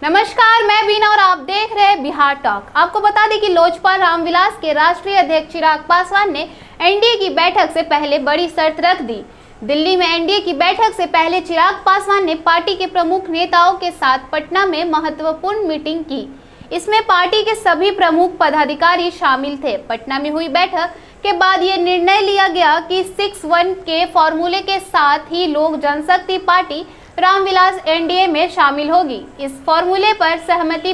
नमस्कार, मैं बीना और आप देख रहे हैं बिहार टॉक। आपको बता दें कि लोजपा रामविलास के राष्ट्रीय अध्यक्ष चिराग पासवान ने एनडीए की बैठक से पहले बड़ी शर्त रख दी। दिल्ली में एनडीए की बैठक से पहले चिराग पासवान ने पार्टी के प्रमुख नेताओं के साथ पटना में महत्वपूर्ण मीटिंग की। इसमें पार्टी के सभी प्रमुख पदाधिकारी शामिल थे। पटना में हुई बैठक के बाद ये निर्णय लिया गया कि 6-1 के फॉर्मूले के साथ ही लोक जनशक्ति पार्टी रामविलास एनडीए में शामिल होगी। इस फॉर्मूले पर सहमति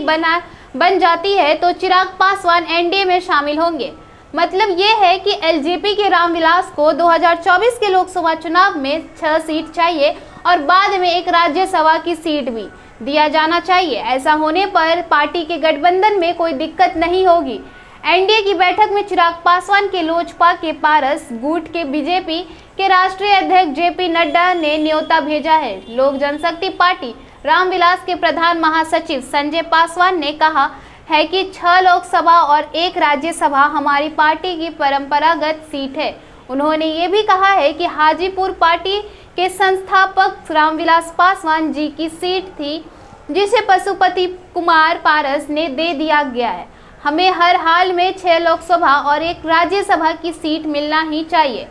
बन जाती है तो चिराग पासवान एनडीए में शामिल होंगे। मतलब ये है कि एलजेपी के रामविलास को 2024 के लोकसभा चुनाव में 6 सीट चाहिए और बाद में एक राज्यसभा की सीट भी दिया जाना चाहिए। ऐसा होने पर पार्टी के गठबंधन में कोई दिक्कत नहीं होगी। एनडीए की बैठक में चिराग पासवान के लोजपा के पारस गुट के बीजेपी के राष्ट्रीय अध्यक्ष जेपी नड्डा ने न्योता भेजा है। लोक जनशक्ति पार्टी रामविलास के प्रधान महासचिव संजय पासवान ने कहा है कि 6 लोकसभा और 1 राज्यसभा हमारी पार्टी की परंपरागत सीट है। उन्होंने ये भी कहा है कि हाजीपुर पार्टी के संस्थापक रामविलास पासवान जी की सीट थी, जिसे पशुपति कुमार पारस ने दे दिया गया है। हमें हर हाल में 6 लोकसभा और 1 राज्यसभा की सीट मिलना ही चाहिए।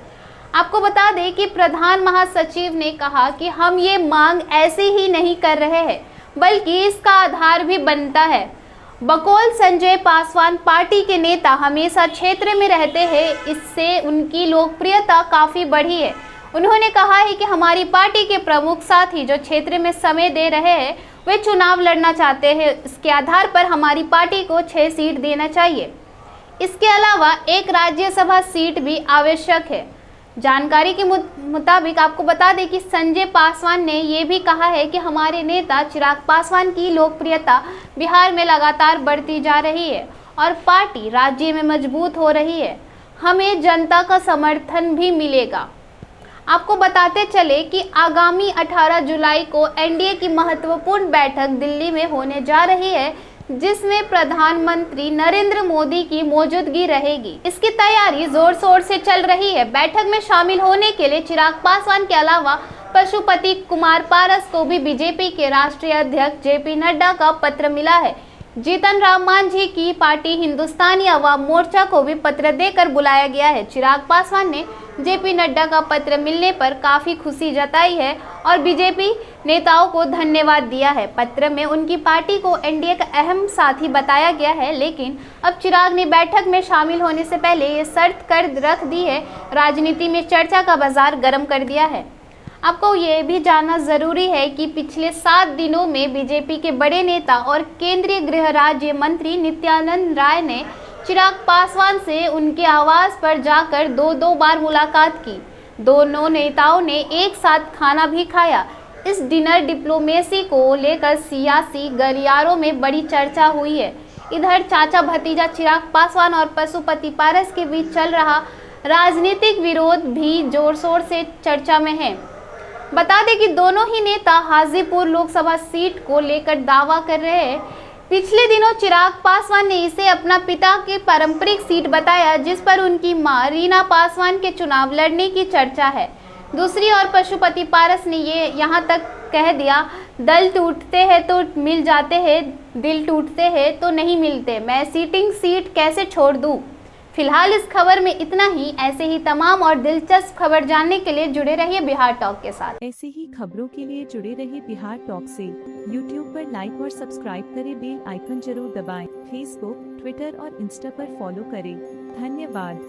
आपको बता दें कि प्रधान महासचिव ने कहा कि हम ये मांग ऐसे ही नहीं कर रहे हैं, बल्कि इसका आधार भी बनता है। बकौल संजय पासवान पार्टी के नेता हमेशा क्षेत्र में रहते हैं, इससे उनकी लोकप्रियता काफ़ी बढ़ी है। उन्होंने कहा है कि हमारी पार्टी के प्रमुख साथी जो क्षेत्र में समय दे रहे हैं वे चुनाव लड़ना चाहते हैं। इसके आधार पर हमारी पार्टी को 6 सीट देना चाहिए। इसके अलावा 1 राज्यसभा सीट भी आवश्यक है। जानकारी के मुताबिक आपको बता दें कि संजय पासवान ने ये भी कहा है कि हमारे नेता चिराग पासवान की लोकप्रियता बिहार में लगातार बढ़ती जा रही है और पार्टी राज्य में मजबूत हो रही है। हमें जनता का समर्थन भी मिलेगा। आपको बताते चले कि आगामी 18 जुलाई को एनडीए की महत्वपूर्ण बैठक दिल्ली में होने जा रही है, जिसमें प्रधानमंत्री नरेंद्र मोदी की मौजूदगी रहेगी। इसकी तैयारी जोर शोर से चल रही है। बैठक में शामिल होने के लिए चिराग पासवान के अलावा पशुपति कुमार पारस को भी बीजेपी के राष्ट्रीय अध्यक्ष जेपी नड्डा का पत्र मिला है। जीतन राम मांझी की पार्टी हिंदुस्तानी अवाम मोर्चा को भी पत्र देकर बुलाया गया है। चिराग पासवान ने जेपी नड्डा का पत्र मिलने पर काफ़ी खुशी जताई है और बीजेपी नेताओं को धन्यवाद दिया है। पत्र में उनकी पार्टी को एनडीए का अहम साथी बताया गया है, लेकिन अब चिराग ने बैठक में शामिल होने से पहले ये शर्त कर रख दी है। राजनीति में चर्चा का बाजार गर्म कर दिया है। आपको ये भी जानना ज़रूरी है कि पिछले 7 दिनों में बीजेपी के बड़े नेता और केंद्रीय गृह राज्य मंत्री नित्यानंद राय ने चिराग पासवान से उनके आवास पर जाकर 2-2 बार मुलाकात की। दोनों नेताओं ने एक साथ खाना भी खाया। इस डिनर डिप्लोमेसी को लेकर सियासी गलियारों में बड़ी चर्चा हुई है। इधर चाचा भतीजा चिराग पासवान और पशुपति पारस के बीच चल रहा राजनीतिक विरोध भी जोर शोर से चर्चा में है। बता दें कि दोनों ही नेता हाजीपुर लोकसभा सीट को लेकर दावा कर रहे हैं। पिछले दिनों चिराग पासवान ने इसे अपना पिता की पारंपरिक सीट बताया, जिस पर उनकी मां रीना पासवान के चुनाव लड़ने की चर्चा है। दूसरी ओर पशुपति पारस ने ये यहाँ तक कह दिया, दल टूटते हैं तो मिल जाते हैं, दिल टूटते हैं तो नहीं मिलते। मैं सिटिंग सीट कैसे छोड़ दूँ। फिलहाल इस खबर में इतना ही। ऐसे ही तमाम और दिलचस्प खबर जानने के लिए जुड़े रहिए बिहार टॉक के साथ। ऐसे ही खबरों के लिए जुड़े रहिए बिहार टॉक से। यूट्यूब पर लाइक और सब्सक्राइब करें, बेल आइकन जरूर दबाएं। फेसबुक, ट्विटर और इंस्टा पर फॉलो करें। धन्यवाद।